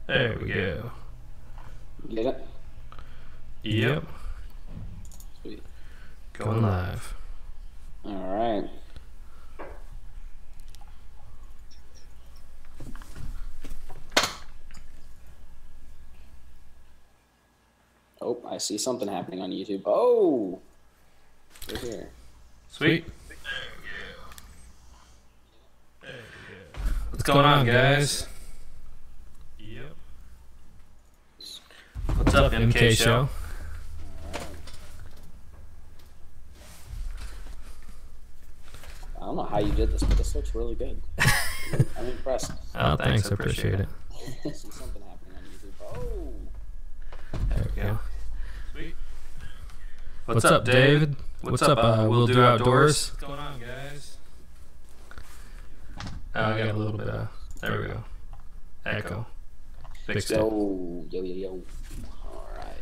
There we go. Get it? Yep. Sweet. Going live. All right. Oh, I see something happening on YouTube. Oh, we're here. Sweet. What's going on, guys? Yep. What's up, MK Show? I don't know how you did this, but this looks really good. I'm impressed. Oh, thanks. I appreciate it. I see something happening on YouTube. Oh. There we go. Sweet. What's up, David? What's up, We'll Do Outdoors? What's going on, guys? I got a little bit of, there we go, echo. Fixed it. Yo. All right.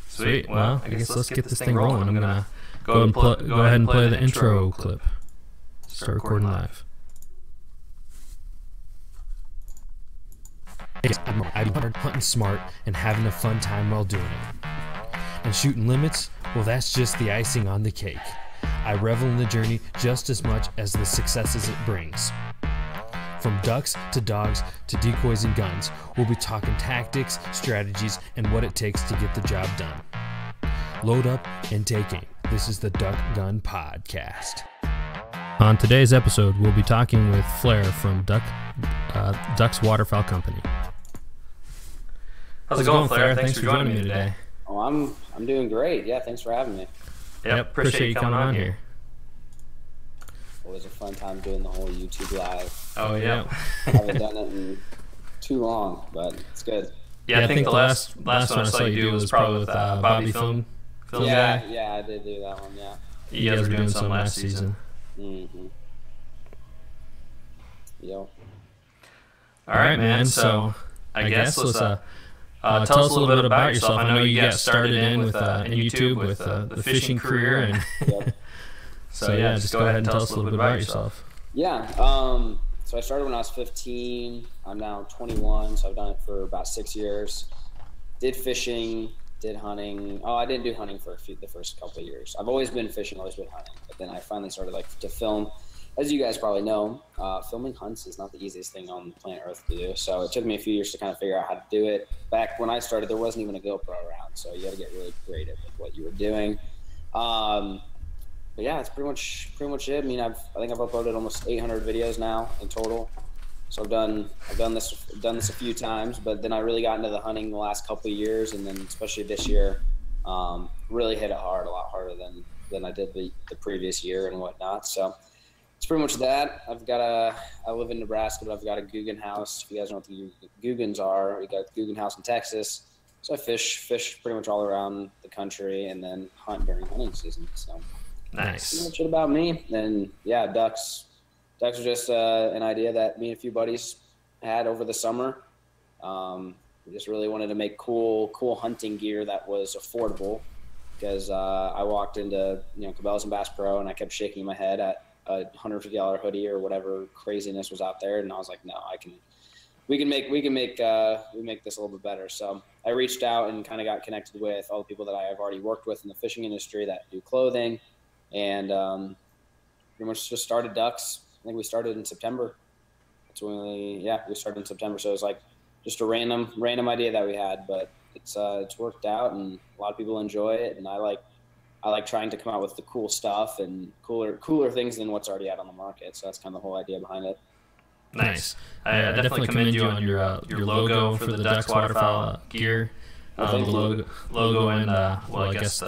Sweet. Well, I guess let's get this thing rolling. I'm going to go ahead and play the intro clip. Start recording live. I'm hunting smart and having a fun time while doing it. And shooting limits, well, that's just the icing on the cake. I revel in the journey just as much as the successes it brings. From ducks to dogs to decoys and guns, we'll be talking tactics, strategies, and what it takes to get the job done. Load up and take aim. This is the Duck Gun Podcast. On today's episode, we'll be talking with Flair from Dux Waterfowl Company. How's it going, Flair? Thanks for joining me today. Oh, I'm doing great. Yeah, thanks for having me. Yep, appreciate you coming on here. Always a fun time doing the whole YouTube live. Oh, yeah. I haven't done it in too long, but it's good. Yeah, I think the last one I saw you do was probably with Bobby Film guy. Yeah, I did do that one, yeah. You guys were doing some last season. Mm-hmm. Yep. All right, man. So I guess let's tell us a little bit about yourself. I know you got started in YouTube with the fishing career, and Yep. so yeah, just go ahead and tell us a little bit about yourself. Yeah. So I started when I was 15. I'm now 21, so I've done it for about 6 years. Did fishing, did hunting. Oh, I didn't do hunting for the first couple of years. I've always been fishing, always been hunting. But then I finally started to film. As you guys probably know, filming hunts is not the easiest thing on planet Earth to do. So it took me a few years to kind of figure out how to do it. Back when I started, there wasn't even a GoPro around, so you got to get really creative with what you were doing. But yeah, it's pretty much it. I mean, I think I've uploaded almost 800 videos now in total. So I've done this a few times, but then I really got into the hunting the last couple of years, and then especially this year, really hit it hard, a lot harder than I did the previous year and whatnot. So it's pretty much that. I live in Nebraska, but I've got a Guggen house. If you guys know what the Guggens are, we got a Guggen house in Texas. So I fish pretty much all around the country, and then hunt during hunting season. So Nice. pretty much it about me. And yeah, ducks was just an idea that me and a few buddies had over the summer. We just really wanted to make cool hunting gear that was affordable, because I walked into Cabela's and Bass Pro, and I kept shaking my head at a $150 hoodie or whatever craziness was out there, and I was like, no, we can make this a little bit better. So I reached out and kind of got connected with all the people that I have already worked with in the fishing industry that do clothing, and pretty much just started Dux. I think we started in September. That's when we started in September. So it was like just a random idea that we had, but it's worked out, and a lot of people enjoy it, and I like trying to come out with the cool stuff and cooler things than what's already out on the market. So that's kind of the whole idea behind it. Nice. I definitely commend you on your logo for the Dux Waterfowl gear. The logo and I guess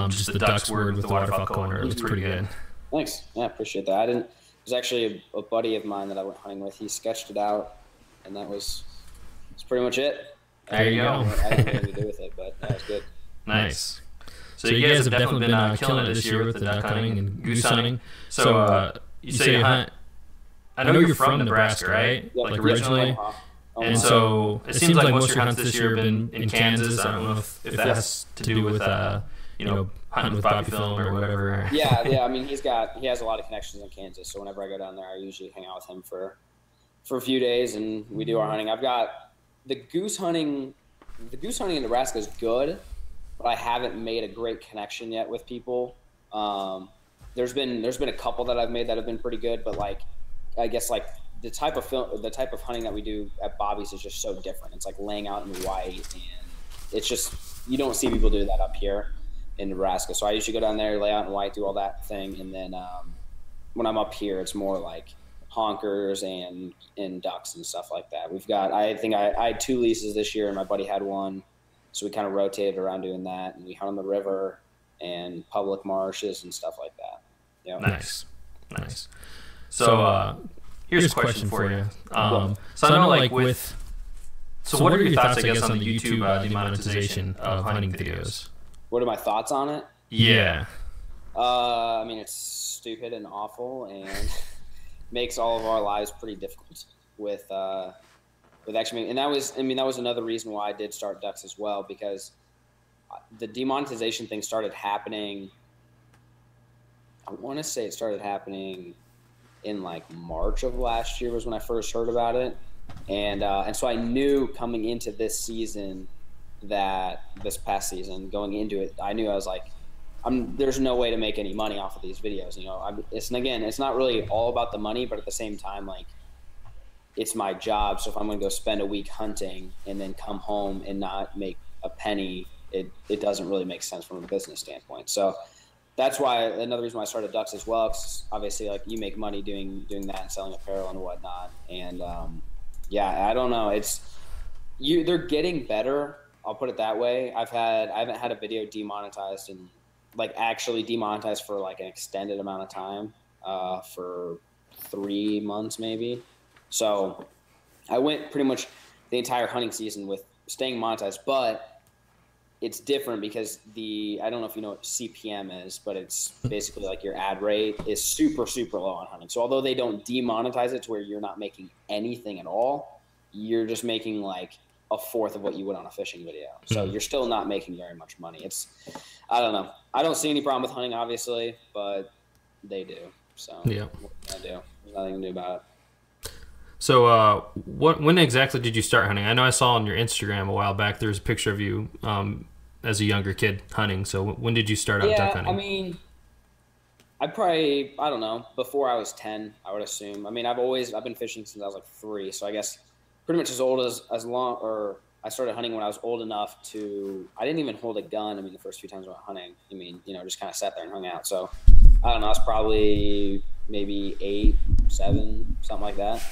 just the Dux word with the waterfowl corner. It looks pretty good. Thanks. Yeah, I appreciate that. It was actually a buddy of mine that I went hunting with. He sketched it out, and that's pretty much it. There you go. I didn't know what to do with it, but that was good. Nice. So you guys have definitely been killing it this year with the duck hunting and goose hunting. So you say you hunt. I know you're from Nebraska, right? Yep. Like originally. And so it seems like most of your hunts this year have been in Kansas. I don't know if that has to do with hunting with Bobby Film or whatever. Yeah. I mean, he has a lot of connections in Kansas. So whenever I go down there, I usually hang out with him for for a few days, and we do our hunting. I've got the goose hunting. The goose hunting in Nebraska is good, but I haven't made a great connection yet with people. There's been a couple that I've made that have been pretty good, but like, I guess like the type of hunting that we do at Bobby's is just so different. It's like laying out in white, and it's just, you don't see people do that up here in Nebraska. So I usually go down there, lay out in white, do all that thing, and then when I'm up here, it's more like honkers and ducks and stuff like that. We've got, I think I had 2 leases this year, and my buddy had 1, so we kind of rotated around doing that, and we hunt on the river and public marshes and stuff like that. Yeah. Nice. So here's a question for you. So I know, like, so what are your thoughts, I guess, on the YouTube demonetization of hunting videos? What are my thoughts on it? Yeah. I mean, it's stupid and awful, and makes all of our lives pretty difficult with actually. And that was another reason why I did start Dux as well, because the demonetization thing started happening. I want to say it started happening in like March of last year was when I first heard about it, and so I knew coming into this season, this past season, going into it, I knew I was like, there's no way to make any money off of these videos. You know, it's not really all about the money, but at the same time, like, it's my job. So if I'm going to go spend a week hunting and then come home and not make a penny, it doesn't really make sense from a business standpoint. So that's why, another reason why I started Dux as well, because obviously, like, you make money doing that and selling apparel and whatnot. And yeah, I don't know. They're getting better. I'll put it that way. I haven't had a video demonetized and like actually demonetized for like an extended amount of time, for 3 months maybe. So I went pretty much the entire hunting season with staying monetized, but it's different because I don't know if you know what CPM is, but it's basically like your ad rate is super, super low on hunting. So although they don't demonetize it to where you're not making anything at all, you're just making like a fourth of what you would on a fishing video. So you're still not making very much money. I don't know. I don't see any problem with hunting, obviously, but they do. So yeah, what can I do? There's nothing to do about it. So when exactly did you start hunting? I know I saw on your Instagram a while back there was a picture of you as a younger kid hunting. So when did you start out duck hunting? I mean, I don't know, before I was 10, I would assume. I mean, I've been fishing since I was like 3, so I guess pretty much as old or I started hunting when I was old enough I didn't even hold a gun. I mean, the first few times I went hunting, I mean, you know, just kind of sat there and hung out. So I don't know, I was probably maybe 8, 7, something like that.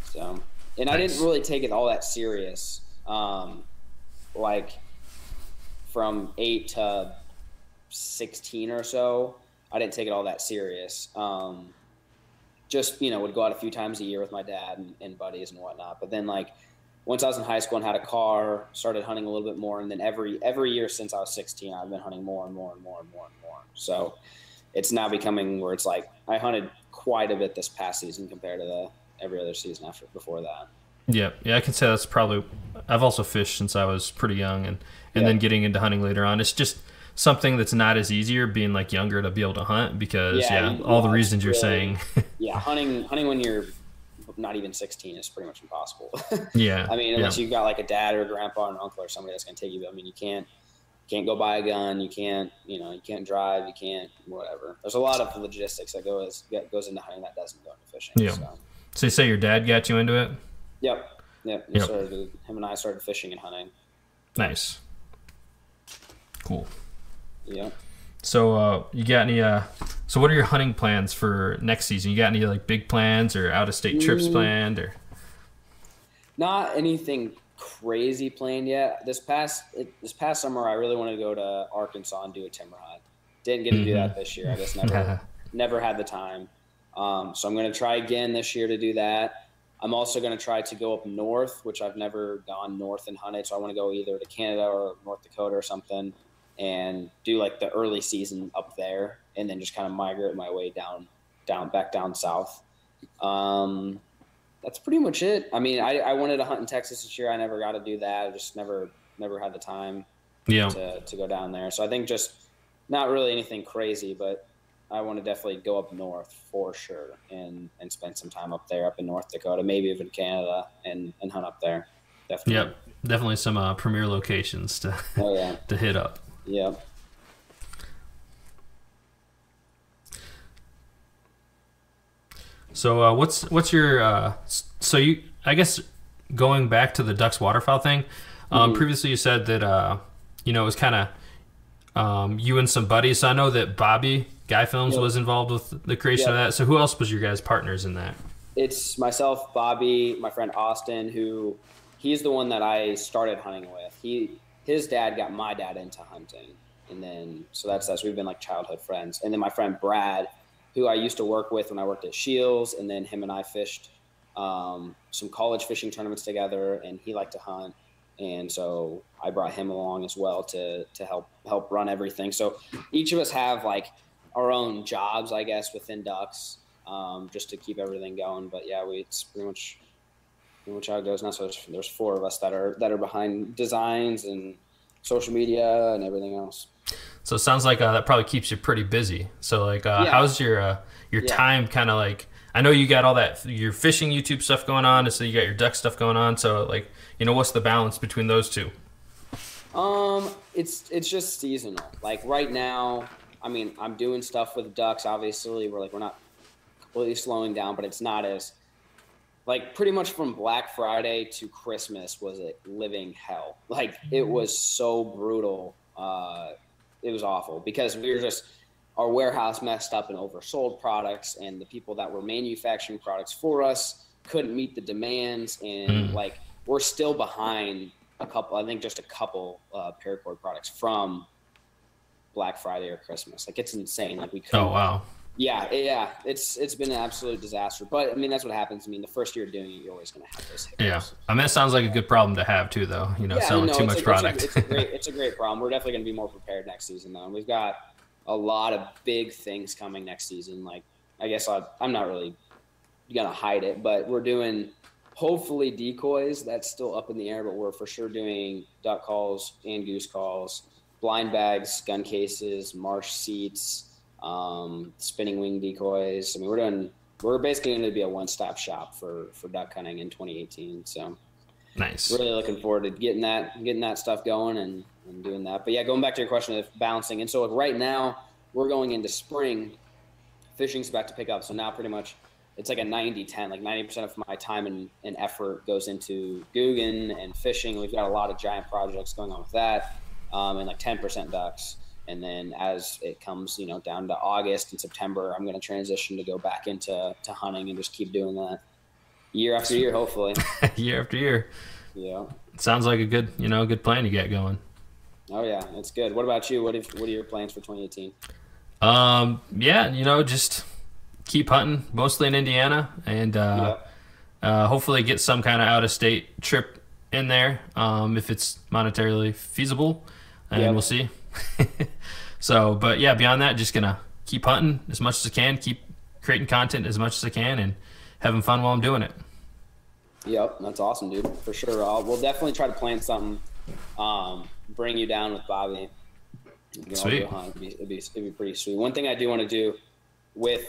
So, and nice. I didn't really take it all that serious. Like from 8 to 16 or so, I didn't take it all that serious. Just, you know, would go out a few times a year with my dad and buddies and whatnot. But then, like, once I was in high school and had a car, started hunting a little bit more. And then every year since I was 16, I've been hunting more and more and more and more and more. So it's now becoming where it's like I hunted quite a bit this past season compared to every other season before that. Yeah, I can say that's probably. I've also fished since I was pretty young, and then getting into hunting later on. It's just something that's not as easier being like younger to be able to hunt because all the reasons you're saying. Yeah, hunting when you're not even 16 is pretty much impossible. Yeah, I mean, unless you've got like a dad or a grandpa or an uncle or somebody that's gonna take you. I mean, you can't go buy a gun. You can't drive. You can't whatever. There's a lot of logistics that goes into hunting that doesn't go into fishing. Yeah. So you say your dad got you into it? Yep. Him and I started fishing and hunting. Nice. Cool. Yeah. So you got any? So what are your hunting plans for next season? You got any like big plans or out of state trips planned or? Not anything crazy planned yet. This past summer, I really wanted to go to Arkansas and do a timber hunt. Didn't get to do that this year. I just never had the time. So I'm going to try again this year to do that. I'm also going to try to go up north, which I've never gone north and hunted. So I want to go either to Canada or North Dakota or something and do like the early season up there and then just kind of migrate my way back down south. That's pretty much it. I mean, I wanted to hunt in Texas this year. I never got to do that. I just never had the time to go down there. So I think just not really anything crazy, but I want to definitely go up north for sure and spend some time up there, up in North Dakota, maybe even Canada, and hunt up there. Definitely. Yep, definitely some premier locations to to hit up. Yep. So what's your so you, I guess, going back to the Dux Waterfowl thing, previously you said that it was kind of you and some buddies. So I know that Bobby Guy Films was involved with the creation of that. So who else was your guys' partners in that? It's myself, Bobby, my friend Austin, who he's the one that I started hunting with. His dad got my dad into hunting, and then so that's us. We've been like childhood friends. And then my friend Brad, who I used to work with when I worked at Shields, and then him and I fished some college fishing tournaments together, and he liked to hunt, and so I brought him along as well to help run everything. So each of us have like our own jobs, I guess, within Dux, just to keep everything going. But yeah, it's pretty much how it goes now. So there's 4 of us that are behind designs and social media and everything else. So it sounds like that probably keeps you pretty busy. So like, how's your time kind of like? I know you got all that your fishing YouTube stuff going on, and so you got your duck stuff going on. So like, what's the balance between those two? It's just seasonal. Like right now, I mean, I'm doing stuff with ducks. Obviously, we're not completely slowing down, but it's not as like pretty much from Black Friday to Christmas was a living hell. Like it was so brutal. It was awful because our warehouse messed up and oversold products, and the people that were manufacturing products for us couldn't meet the demands. And like, we're still behind just a couple paracord products from Black Friday or Christmas. Like it's insane. Like we couldn't. Oh, wow. Yeah. It's been an absolute disaster, but I mean, that's what happens. I mean, the first year doing it, you're always going to have those hiccups. Yeah. I mean, it sounds like a good problem to have too, though, selling too much product. It's a great problem. We're definitely going to be more prepared next season though. And we've got a lot of big things coming next season. Like, I guess I'm not really going to hide it, but we're doing hopefully decoys. That's still up in the air, but we're for sure doing duck calls and goose calls, blind bags, gun cases, marsh seats, spinning wing decoys. I mean, we're basically going to be a one-stop shop for duck hunting in 2018. So nice. Really looking forward to getting that stuff going and doing that. But yeah, going back to your question of balancing. And so like right now we're going into spring, fishing's about to pick up. So now pretty much it's like a 90-10, like 90% of my time and effort goes into Guggen and fishing. We've got a lot of giant projects going on with that. And like 10% ducks. And then as it comes, down to August and September, I'm going to transition to go back into hunting and just keep doing that year after year, hopefully. Year after year. Yeah. Sounds like a good, good plan you got going. Oh yeah, it's good. What about you? What are your plans for 2018? Yeah, just keep hunting, mostly in Indiana, and hopefully get some kind of out-of-state trip in there, if it's monetarily feasible, and we'll see. So, but yeah, beyond that, just gonna keep hunting as much as I can, keep creating content as much as I can, and having fun while I'm doing it. Yep, that's awesome, dude. For sure. We'll definitely try to plan something. Bring you down with Bobby. Sweet. It'd be pretty sweet. One thing I do want to do with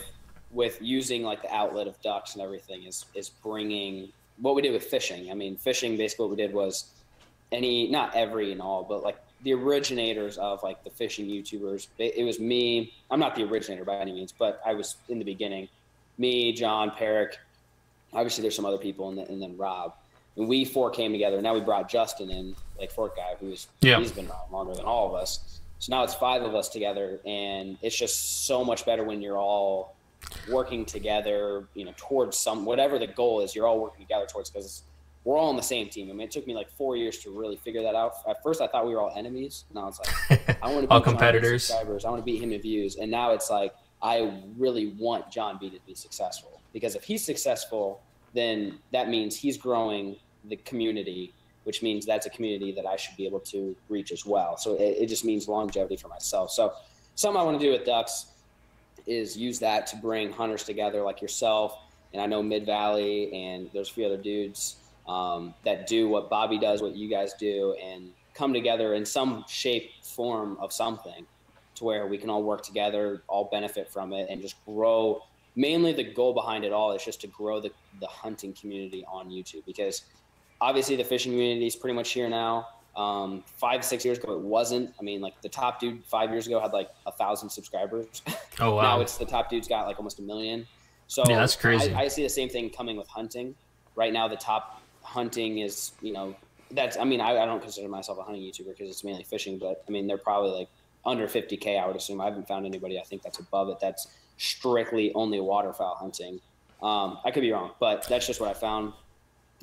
using like the outlet of ducks and everything is bringing what we did with fishing. I mean, fishing, basically what we did was not every and all, but like the originators of like the fishing YouTubers. It was me. I'm not the originator by any means, but I was in the beginning. Me, John, Perrick. Obviously, there's some other people, and then Rob. And we 4 came together. Now we brought Justin in, Lake Fork guy, he's been around longer than all of us. So now it's 5 of us together, and it's just so much better when you're all working together, towards whatever the goal is. You're all working together towards, because we're all on the same team. I mean, it took me like 4 years to really figure that out. At first, I thought we were all enemies. Now it's like I want to be all competitors. Subscribers. I want to beat him in views, and now it's like I really want John B to be successful, because if he's successful, then that means he's growing the community, which means that's a community that I should be able to reach as well. So it just means longevity for myself. So something I want to do with Ducks is use that to bring hunters together like yourself. And I know Mid-Valley, and there's a few other dudes that do what Bobby does, what you guys do, and come together in some shape, form of something to where we can all work together, all benefit from it, and just grow. Mainly the goal behind it all is just to grow the hunting community on YouTube, because obviously the fishing community is pretty much here now. 5-6 years ago, it wasn't. I mean, like the top dude 5 years ago had like 1,000 subscribers. Oh, wow. Now it's the top dude's got like almost 1 million. So yeah, that's crazy. I see the same thing coming with hunting. Right now, the top hunting is, that's, I mean, I don't consider myself a hunting YouTuber because it's mainly fishing, but I mean, they're probably like under 50K, I would assume. I haven't found anybody, I think, that's above it. That's strictly only waterfowl hunting. I could be wrong, but that's just what I found.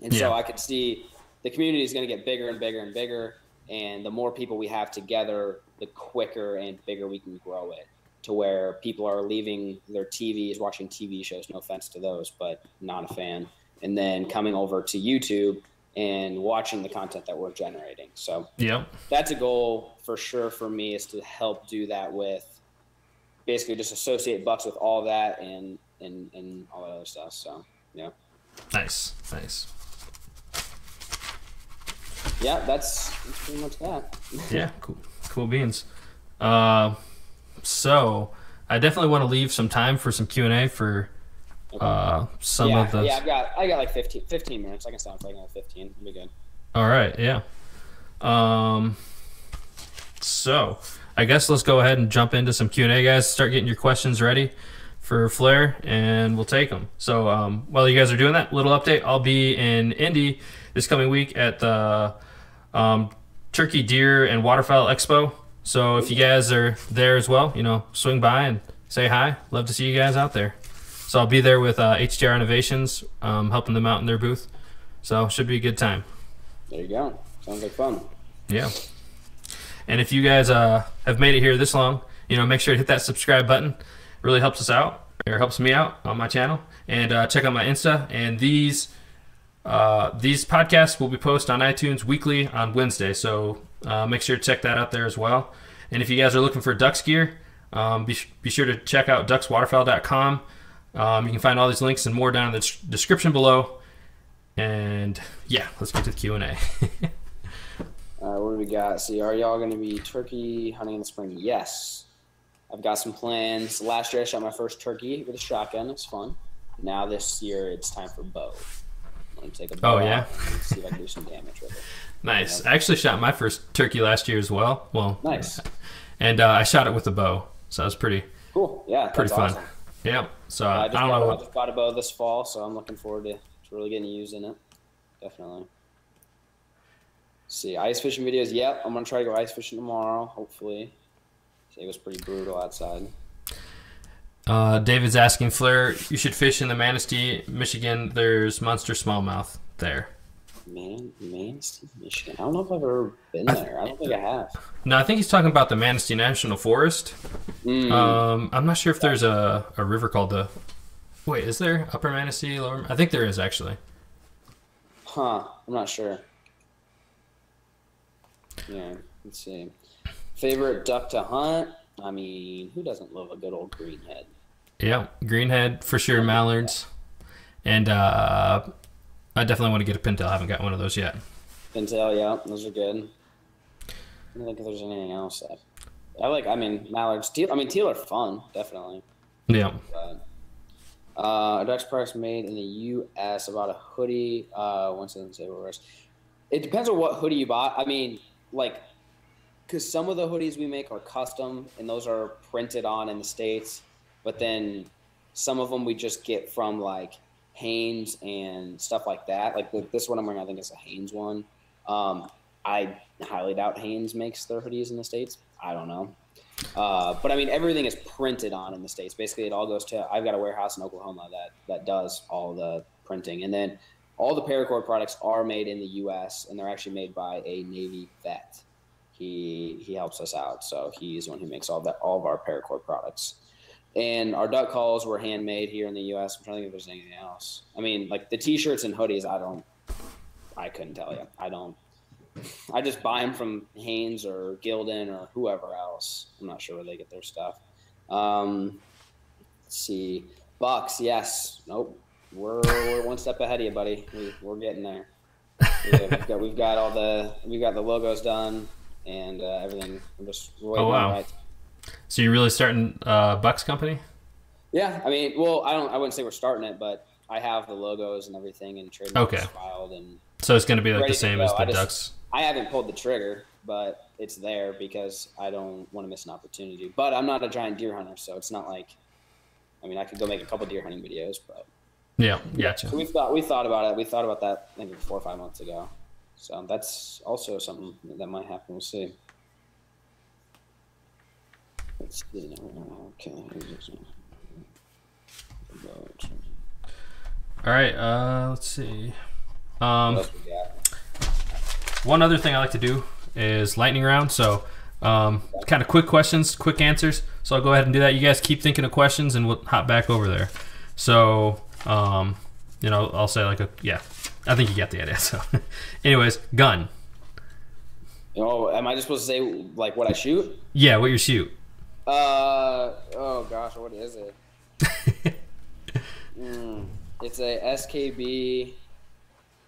And so I could see the community is going to get bigger and bigger and bigger. And the more people we have together, the quicker and bigger we can grow it, to where people are leaving their TVs, watching TV shows, no offense to those, but not a fan, and then coming over to YouTube and watching the content that we're generating. So that's a goal for sure for me, is to help do that with basically just associate bucks with all that and all that other stuff. So, yeah. Nice. Yeah, that's pretty much that. Yeah, cool beans. So I definitely want to leave some time for some Q&A for some of those. Yeah, I got like 15 minutes. I can stop for like another 15. It'll be good. All right, yeah. So I guess let's go ahead and jump into some Q&A, guys. Start getting your questions ready for Flair, and we'll take them. So while you guys are doing that, little update. I'll be in Indy this coming week at the Turkey, Deer, and Waterfowl Expo. So if you guys are there as well, swing by and say hi. Love to see you guys out there. So I'll be there with HDR Innovations, helping them out in their booth. So should be a good time. There you go. Sounds like fun. Yeah. And if you guys have made it here this long, make sure to hit that subscribe button. It really helps us out, or helps me out on my channel. And check out my Insta. And these podcasts will be posted on iTunes weekly on Wednesday. So make sure to check that out there as well. And if you guys are looking for ducks gear, be sure to check out duxwaterfowl.com. You can find all these links and more down in the description below. And yeah, let's get to the Q&A. All right, what do we got? See, are y'all going to be turkey hunting in the spring? Yes. I've got some plans. Last year I shot my first turkey with a shotgun. It was fun. Now this year it's time for bow. I'm going to take a bow out and see if I can do some damage with it. Nice. I actually shot my first turkey last year as well. Well, nice. And I shot it with a bow, so that was pretty cool. Yeah, pretty fun. Awesome. Yeah. So I don't know. I just bought a bow this fall, so I'm looking forward to really getting used in it. Definitely. See, ice fishing videos. Yep, I'm gonna try to go ice fishing tomorrow. Hopefully, it was pretty brutal outside. David's asking, Flair, you should fish in the Manistee, Michigan. There's monster smallmouth there. Manistee, Michigan. I don't know if I've ever been there. I don't think I have. No, I think he's talking about the Manistee National Forest. I'm not sure if there's a river called the... Wait, is there Upper Manistee, Lower... I think there is, actually. Huh. I'm not sure. Yeah, let's see. Favorite duck to hunt? I mean, who doesn't love a good old greenhead? Yeah, greenhead, for sure, mallards. And I definitely want to get a pintail. I haven't got one of those yet. Pintail, yeah, those are good. I don't think if there's anything else that I like. I mean, mallards. Teal are fun, definitely. Yeah. A Dux products made in the U.S. about a hoodie. Once it doesn't say reverse. It depends on what hoodie you bought. I mean, like, because some of the hoodies we make are custom, and those are printed on in the States. But then some of them we just get from, like, Hanes and stuff like that. Like, this one I'm wearing, I think it's a Hanes one. I highly doubt Hanes makes their hoodies in the States. I don't know. But, I mean, everything is printed on in the States. Basically, it all goes to – I've got a warehouse in Oklahoma that does all the printing. And then all the paracord products are made in the U.S., and they're actually made by a Navy vet. He helps us out, so he's the one who makes all of our paracord products. And our duck calls were handmade here in the U.S. I'm trying to think if there's anything else. I mean, like the T-shirts and hoodies, I couldn't tell you. I just buy them from Hanes or Gildan or whoever else. I'm not sure where they get their stuff. Let's see. Bucks, yes. Nope. We're one step ahead of you, buddy. We're getting there. We've got the logos done and everything. We're waiting on it. So you're really starting Bucks company? Yeah, I mean, well, I wouldn't say we're starting it, but I have the logos and everything and trademarks filed and. So it's going to be like the same as the Ducks. I haven't pulled the trigger, but it's there because I don't want to miss an opportunity. But I'm not a giant deer hunter, so it's not like. I mean, I could go make a couple deer hunting videos, but. Yeah, gotcha. So we thought about it. We thought about that maybe 4 or 5 months ago. So that's also something that might happen. We'll see. Let's see. Okay. All right. Let's see. One other thing I like to do is lightning round. So, kind of quick questions, quick answers. So I'll go ahead and do that. You guys keep thinking of questions, and we'll hop back over there. So, I'll say like I think you got the idea. So, anyways, gun. Oh, am I just supposed to say like what I shoot? Yeah, what you shoot. Oh gosh, what is it? It's a SKB.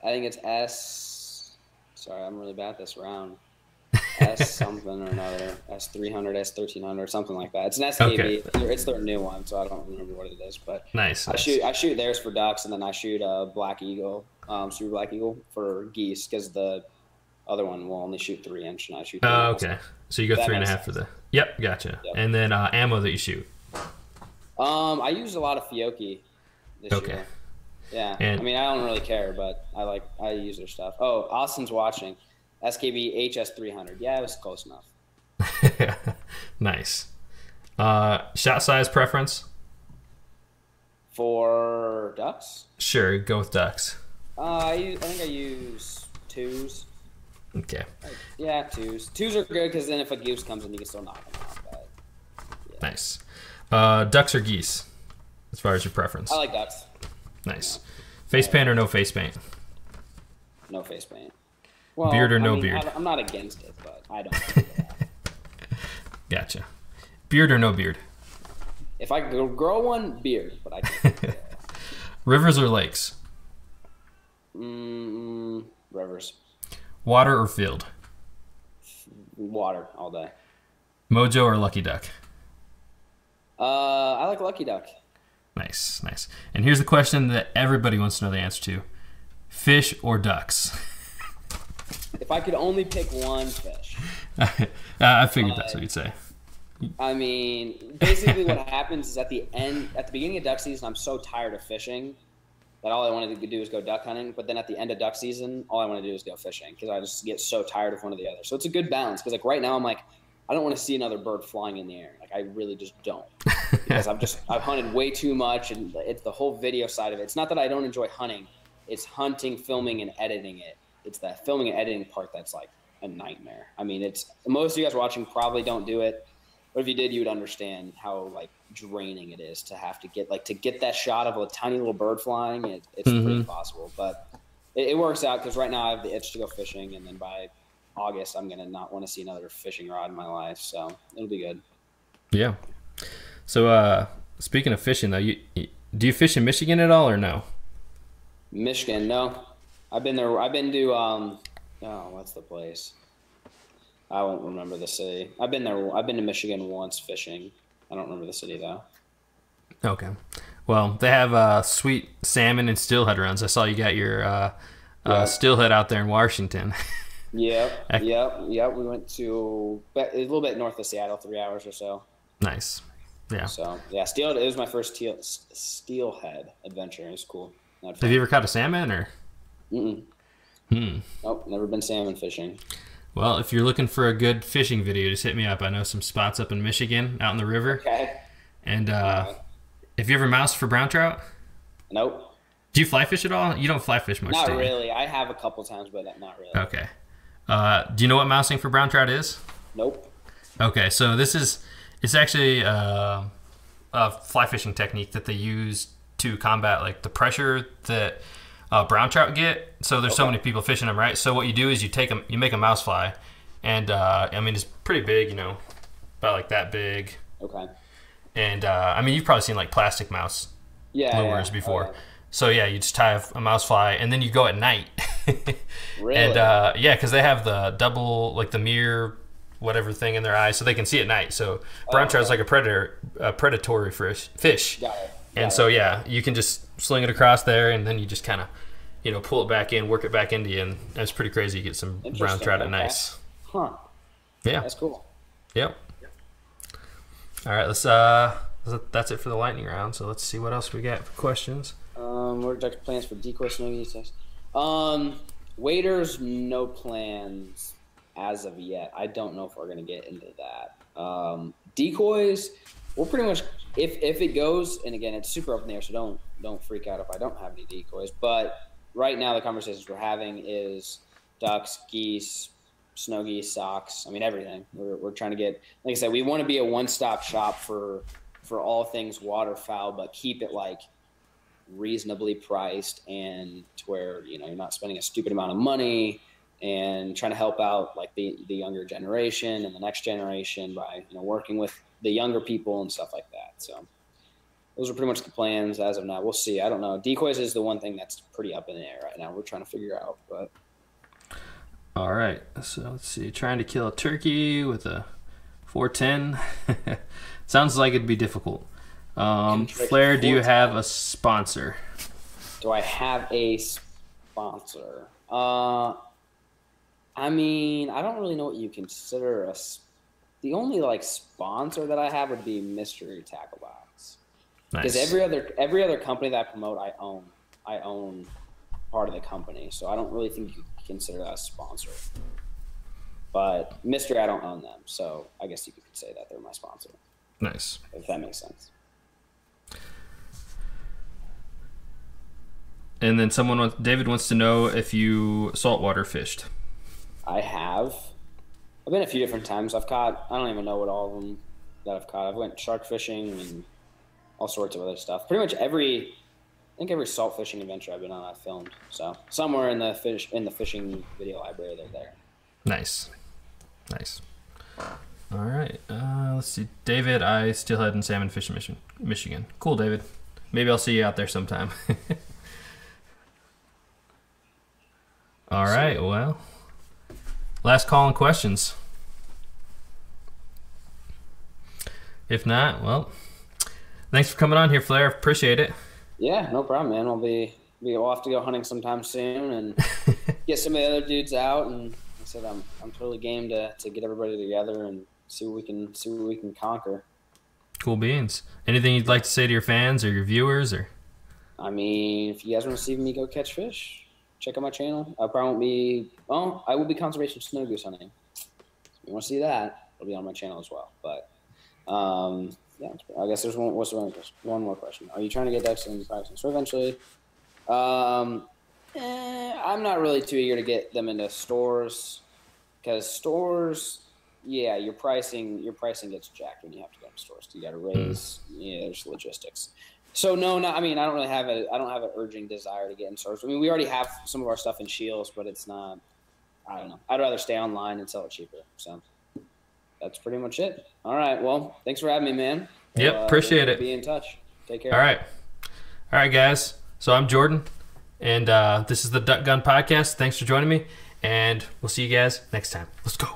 I think it's S. Sorry, I'm really bad at this round. S something or another. S300, S1300, something like that. It's an SKB. Okay. It's their new one, so I don't remember what it is. But nice. I shoot theirs for ducks, and then I shoot a Black Eagle, Super Black Eagle for geese, because the other one will only shoot 3-inch, and I shoot. Oh, okay. So you go 3.5 for the. Yep, gotcha. Yep. And then ammo that you shoot. I used a lot of Fiocchi this year. Yeah, and, I mean, I don't really care, but I use their stuff. Oh, Austin's watching. SKB HS300. Yeah, it was close enough. Nice. Shot size preference? For ducks? Sure, go with ducks. I think I use 2s. Okay. Yeah, 2s. 2s are good because then if a goose comes in, you can still knock them out. But, yeah. Nice. Ducks or geese, as far as your preference? I like ducks. Nice. Face paint or no face paint? No face paint. Well, beard or no beard? I'm not against it, but I don't. Gotcha. Beard or no beard? If I could grow one, beard, but I can't. Rivers or lakes? Rivers. Water or field? Water all day. Mojo or Lucky Duck? I like Lucky Duck. Nice, nice. And here's the question that everybody wants to know the answer to. Fish or ducks? If I could only pick one fish. I figured that's what you'd say. I mean, basically what happens is at the beginning of duck season, I'm so tired of fishing that all I wanted to do is go duck hunting. But then at the end of duck season, all I want to do is go fishing because I just get so tired of one or the other. So it's a good balance because like right now I'm like, I don't want to see another bird flying in the air. Like I really just don't because I've hunted way too much and it's the whole video side of it. It's not that I don't enjoy hunting. It's hunting, filming, and editing it. It's that filming and editing part that's like a nightmare. I mean, it's most of you guys watching probably don't do it. But if you did, you would understand how like draining it is to have to get that shot of a tiny little bird flying. It's pretty impossible, but it works out because right now I have the itch to go fishing, and then by August I'm gonna not want to see another fishing rod in my life, so it'll be good. Yeah. So speaking of fishing, though, do you fish in Michigan at all or no? Michigan, no. I've been there. I've been to what's the place? I won't remember the city. I've been there. I've been to Michigan once fishing. I don't remember the city though. Okay. Well, they have sweet salmon and steelhead runs. I saw you got your steelhead out there in Washington. Yep. We went to a little bit north of Seattle, 3 hours or so. Nice. Yeah. So yeah, steelhead. It was my first steelhead adventure. It was cool. Have you ever caught a salmon or? Nope, never been salmon fishing. Well, if you're looking for a good fishing video, just hit me up. I know some spots up in Michigan, out in the river. Okay. And have you ever moused for brown trout? Nope. Do you fly fish at all? You don't fly fish much, Not do you? really. I have a couple times, but not really. Okay. Do you know what mousing for brown trout is? Nope. Okay, so it's actually a fly fishing technique that they use to combat like the pressure that brown trout get. So there's so many people fishing them, right? So what you do is you make a mouse fly, and I mean it's pretty big, about like that big. Okay. And I mean you've probably seen like plastic mouse lures before. Oh, yeah. So yeah, you just tie a mouse fly, and then you go at night. Really? And because they have the double, like the mirror whatever thing in their eye so they can see at night. So brown trout is like a predatory fish. Got it. And so, yeah, you can just sling it across there, and then you just kind of, you know, pull it back in, work it back into you, and that's pretty crazy. You get some brown trout at nice. Huh. Yeah. That's cool. Yep. All right, that's it for the lightning round. So let's see what else we got for questions. What are Dux plans for decoy snuggies? Waders, no plans as of yet. I don't know if we're gonna get into that. Decoys, we're pretty much if it goes, and again, it's super up in the air, so don't freak out if I don't have any decoys. But right now, the conversations we're having is ducks, geese, snow geese, socks. I mean, everything. We're trying to get, like I said, we want to be a one-stop shop for all things waterfowl, but keep it like reasonably priced and to where, you know, you're not spending a stupid amount of money, and trying to help out like the younger generation and the next generation by, you know, working with the younger people and stuff like that. So those are pretty much the plans as of now. We'll see. I don't know. Decoys is the one thing that's pretty up in the air right now. We're trying to figure out, but. All right. So let's see. Trying to kill a turkey with a 410. Sounds like it'd be difficult. Flair, do you have a sponsor? Do I have a sponsor? I mean, I don't really know what you consider the only like sponsor that I have would be Mystery Tackle Box. Because every other company that I promote, I own part of the company, so I don't really think you can consider that a sponsor. But Mystery, I don't own them, so I guess you could say that they're my sponsor. Nice. If that makes sense. And then David wants to know if you saltwater fished. I have. I've been a few different times. I've caught, I don't even know what all of them that I've caught. I've went shark fishing and all sorts of other stuff. Pretty much every salt fishing adventure I've been on, I've filmed. So somewhere in the fishing video library, they're there. Nice. All right. Let's see. David, I steelhead and salmon fish in Michigan. Cool, David. Maybe I'll see you out there sometime. All right. Well, last call and questions. If not, well, thanks for coming on here, Flair. Appreciate it. Yeah, no problem, man. We'll have to go hunting sometime soon and get some of the other dudes out. And like I said, I'm totally game to get everybody together and see what we can conquer. Cool beans. Anything you'd like to say to your fans or your viewers, or? I mean, if you guys want to see me go catch fish, check out my channel. I will be conservation snow goose hunting. If you want to see that, it'll be on my channel as well. But yeah, I guess there's one more question. Are you trying to get ducks in pricing? So eventually, I'm not really too eager to get them into stores, because stores, yeah, your pricing gets jacked when you have to go to stores. You got to raise, there's logistics. So no, I mean, I don't have an urging desire to get in stores. I mean, we already have some of our stuff in Shields, but it's not, I don't know. I'd rather stay online and sell it cheaper. So that's pretty much it. All right. Well, thanks for having me, man. Yep. Appreciate it. Be in touch. Take care. All right, guys. So I'm Jordan, and this is the Duck Gun Podcast. Thanks for joining me, and we'll see you guys next time. Let's go.